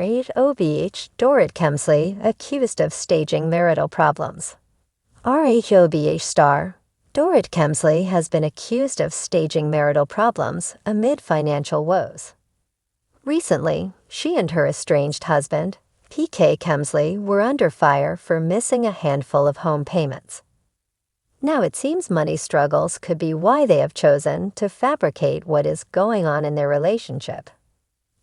RHOBH Dorit Kemsley accused of staging marital problems. RHOBH star Dorit Kemsley has been accused of staging marital problems amid financial woes. Recently, she and her estranged husband, PK Kemsley, were under fire for missing a handful of home payments. Now it seems money struggles could be why they have chosen to fabricate what is going on in their relationship.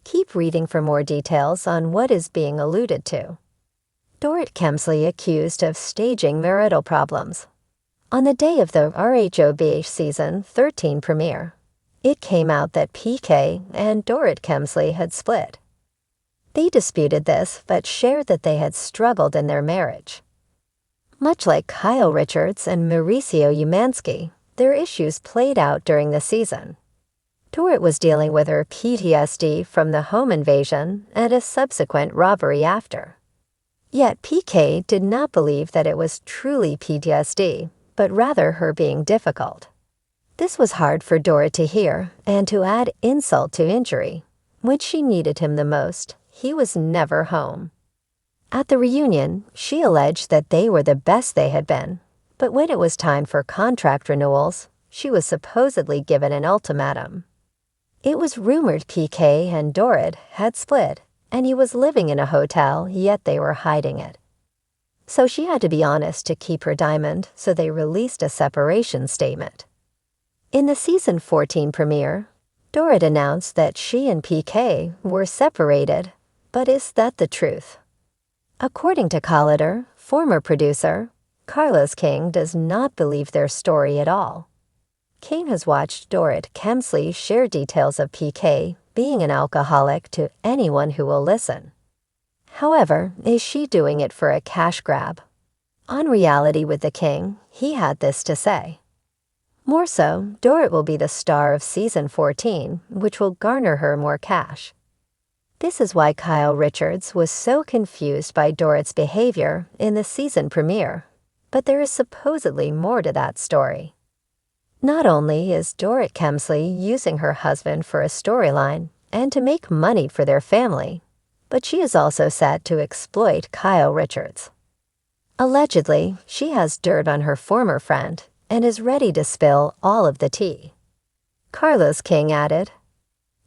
Keep reading for more details on what is being alluded to. Dorit Kemsley accused of staging marital problems. On the day of the RHOBH Season 13 premiere, it came out that PK and Dorit Kemsley had split. They disputed this but shared that they had struggled in their marriage. Much like Kyle Richards and Mauricio Umansky, their issues played out during the season. Dorit was dealing with her PTSD from the home invasion and a subsequent robbery after. Yet PK did not believe that it was truly PTSD, but rather her being difficult. This was hard for Dorit to hear, and to add insult to injury, when she needed him the most, he was never home. At the reunion, she alleged that they were the best they had been, but when it was time for contract renewals, she was supposedly given an ultimatum. It was rumored PK and Dorit had split, and he was living in a hotel, yet they were hiding it. So she had to be honest to keep her diamond, so they released a separation statement. In the Season 14 premiere, Dorit announced that she and PK were separated, but is that the truth? According to Collider, former producer, Carlos King does not believe their story at all. King has watched Dorit Kemsley share details of PK being an alcoholic to anyone who will listen. However, is she doing it for a cash grab? On Reality with the King, he had this to say. More so, Dorit will be the star of Season 14, which will garner her more cash. This is why Kyle Richards was so confused by Dorit's behavior in the season premiere, but there is supposedly more to that story. Not only is Dorit Kemsley using her husband for a storyline and to make money for their family, but she is also set to exploit Kyle Richards. Allegedly, she has dirt on her former friend and is ready to spill all of the tea. Carlos King added,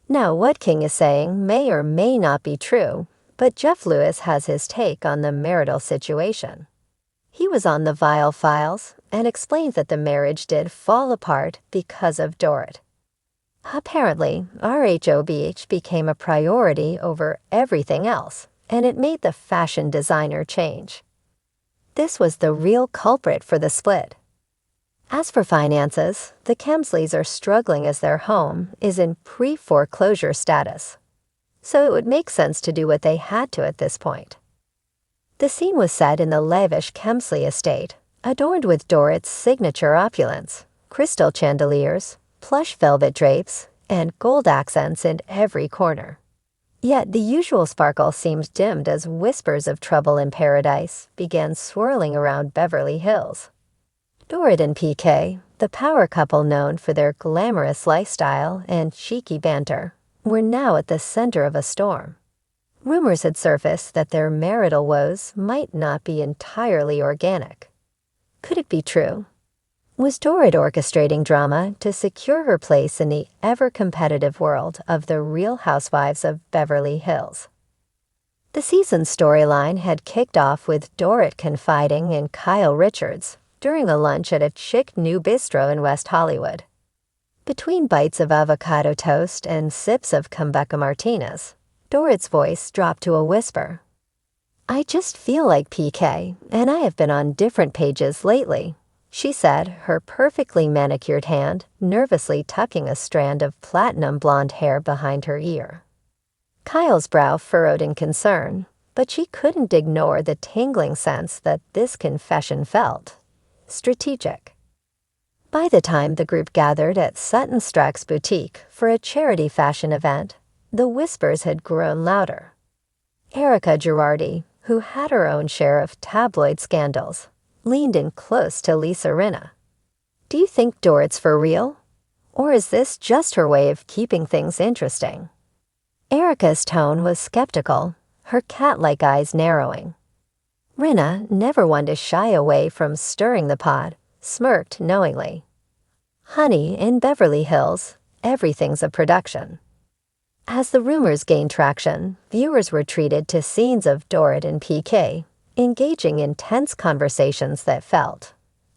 "Now what King is saying may or may not be true, but Jeff Lewis has his take on the marital situation. He was on the Vile Files and explains that the marriage did fall apart because of Dorit. Apparently, RHOBH became a priority over everything else, and it made the fashion designer change. This was the real culprit for the split. As for finances, the Kemsleys are struggling as their home is in pre-foreclosure status, so it would make sense to do what they had to at this point." The scene was set in the lavish Kemsley estate, adorned with Dorit's signature opulence, crystal chandeliers, plush velvet drapes, and gold accents in every corner. Yet the usual sparkle seemed dimmed as whispers of trouble in paradise began swirling around Beverly Hills. Dorit and PK, the power couple known for their glamorous lifestyle and cheeky banter, were now at the center of a storm. Rumors had surfaced that their marital woes might not be entirely organic. Could it be true? Was Dorit orchestrating drama to secure her place in the ever-competitive world of the Real Housewives of Beverly Hills? The season's storyline had kicked off with Dorit confiding in Kyle Richards during a lunch at a chic new bistro in West Hollywood. Between bites of avocado toast and sips of Kombucha martinis, Dorit's voice dropped to a whisper. "I just feel like PK, and I have been on different pages lately," she said, her perfectly manicured hand nervously tucking a strand of platinum blonde hair behind her ear. Kyle's brow furrowed in concern, but she couldn't ignore the tingling sense that this confession felt strategic. By the time the group gathered at Sutton Strack's boutique for a charity fashion event, the whispers had grown louder. Erica Girardi, who had her own share of tabloid scandals, leaned in close to Lisa Rinna. "Do you think Dorit's for real? Or is this just her way of keeping things interesting?" Erica's tone was skeptical, her cat-like eyes narrowing. Rinna, never one to shy away from stirring the pot, smirked knowingly. Honey, in Beverly Hills, everything's a production. As the rumors gained traction, viewers were treated to scenes of Dorit and PK, engaging in tense conversations that felt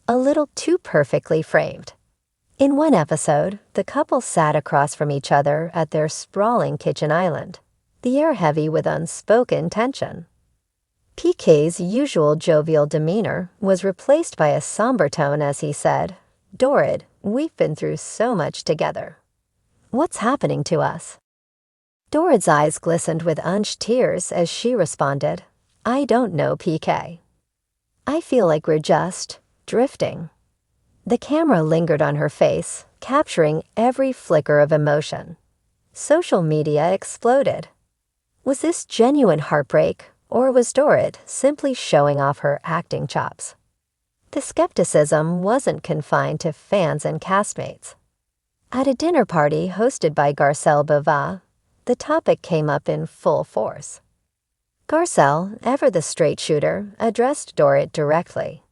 a little too perfectly framed. In one episode, the couple sat across from each other at their sprawling kitchen island, the air heavy with unspoken tension. PK's usual jovial demeanor was replaced by a somber tone as he said, "Dorit, we've been through so much together. What's happening to us?" Dorit's eyes glistened with unshed tears as she responded, "I don't know, PK. I feel like we're just drifting." The camera lingered on her face, capturing every flicker of emotion. Social media exploded. Was this genuine heartbreak, or was Dorit simply showing off her acting chops? The skepticism wasn't confined to fans and castmates. At a dinner party hosted by Garcelle Bava, the topic came up in full force. Garcelle, ever the straight shooter, addressed Dorit directly.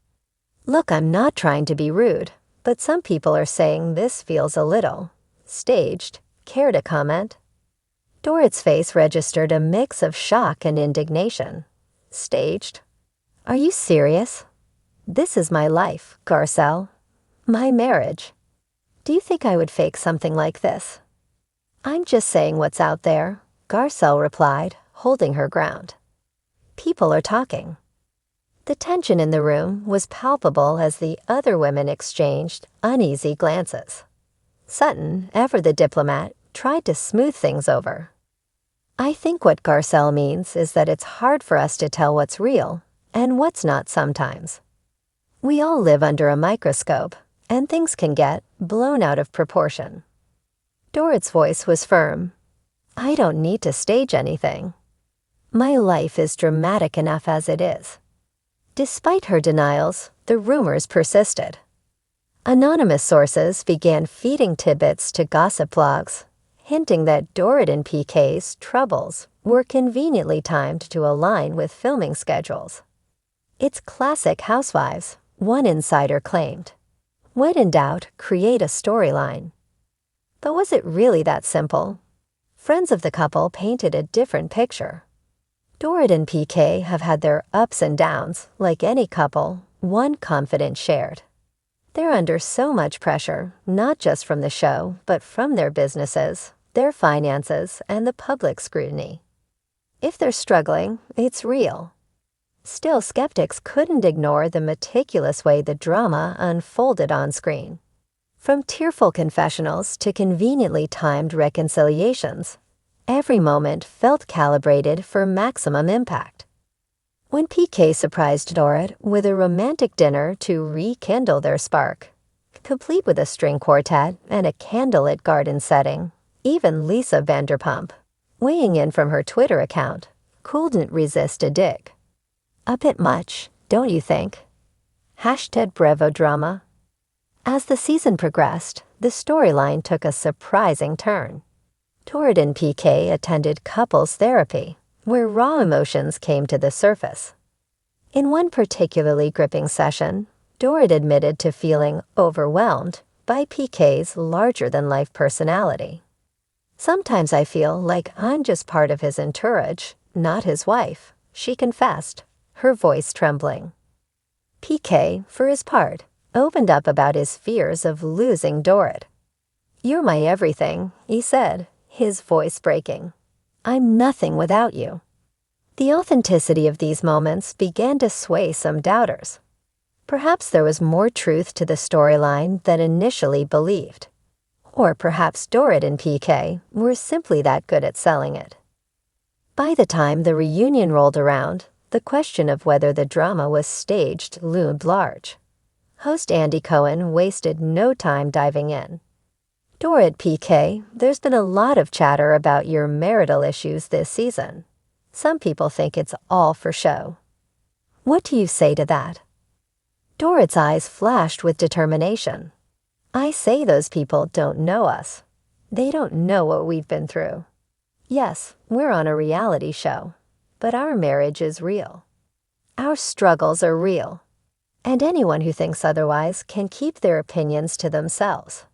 "Look, I'm not trying to be rude, but some people are saying this feels a little staged. Care to comment?" Dorit's face registered a mix of shock and indignation. "Staged? Are you serious? This is my life, Garcelle. My marriage. Do you think I would fake something like this?" "I'm just saying what's out there," Garcelle replied, holding her ground. "People are talking." The tension in the room was palpable as the other women exchanged uneasy glances. Sutton, ever the diplomat, tried to smooth things over. "I think what Garcelle means is that it's hard for us to tell what's real and what's not sometimes. We all live under a microscope, and things can get blown out of proportion." Dorit's voice was firm. "I don't need to stage anything. My life is dramatic enough as it is." Despite her denials, the rumors persisted. Anonymous sources began feeding tidbits to gossip blogs, hinting that Dorit and PK's troubles were conveniently timed to align with filming schedules. "It's classic Housewives," one insider claimed. "When in doubt, create a storyline." But was it really that simple? Friends of the couple painted a different picture. Dorit and PK have had their ups and downs, like any couple, one confidant shared. They're under so much pressure, not just from the show, but from their businesses, their finances, and the public scrutiny. If they're struggling, it's real. Still, skeptics couldn't ignore the meticulous way the drama unfolded on screen. From tearful confessionals to conveniently timed reconciliations, every moment felt calibrated for maximum impact. When PK surprised Dorit with a romantic dinner to rekindle their spark, complete with a string quartet and a candlelit garden setting, even Lisa Vanderpump, weighing in from her Twitter account, couldn't resist a dig. "A bit much, don't you think?" #Brevo drama. As the season progressed, the storyline took a surprising turn. Dorit and PK attended couples therapy, where raw emotions came to the surface. In one particularly gripping session, Dorit admitted to feeling overwhelmed by PK's larger-than-life personality. "Sometimes I feel like I'm just part of his entourage, not his wife," she confessed, her voice trembling. PK, for his part, opened up about his fears of losing Dorit. "You're my everything," he said, his voice breaking. "I'm nothing without you." The authenticity of these moments began to sway some doubters. Perhaps there was more truth to the storyline than initially believed. Or perhaps Dorit and PK were simply that good at selling it. By the time the reunion rolled around, the question of whether the drama was staged loomed large. Host Andy Cohen wasted no time diving in. "Dorit, PK, there's been a lot of chatter about your marital issues this season. Some people think it's all for show. What do you say to that?" Dorit's eyes flashed with determination. "I say those people don't know us. They don't know what we've been through. Yes, we're on a reality show, but our marriage is real. Our struggles are real. And anyone who thinks otherwise can keep their opinions to themselves.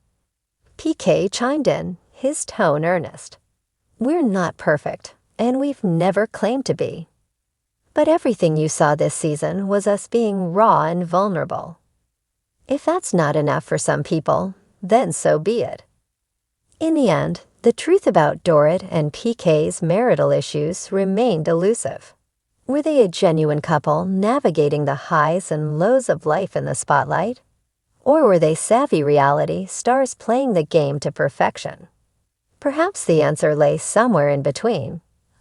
PK chimed in, his tone earnest. We're not perfect, and we've never claimed to be. But everything you saw this season was us being raw and vulnerable. If that's not enough for some people, then so be it. In the end, the truth about Dorit and PK's marital issues remained elusive. Were they a genuine couple navigating the highs and lows of life in the spotlight? Or were they savvy reality stars playing the game to perfection? Perhaps the answer lay somewhere in between,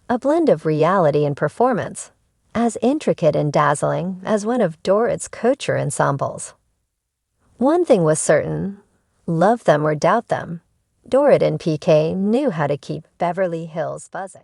a blend of reality and performance, as intricate and dazzling as one of Dorit's couture ensembles. One thing was certain, love them or doubt them, Dorit and PK knew how to keep Beverly Hills buzzing.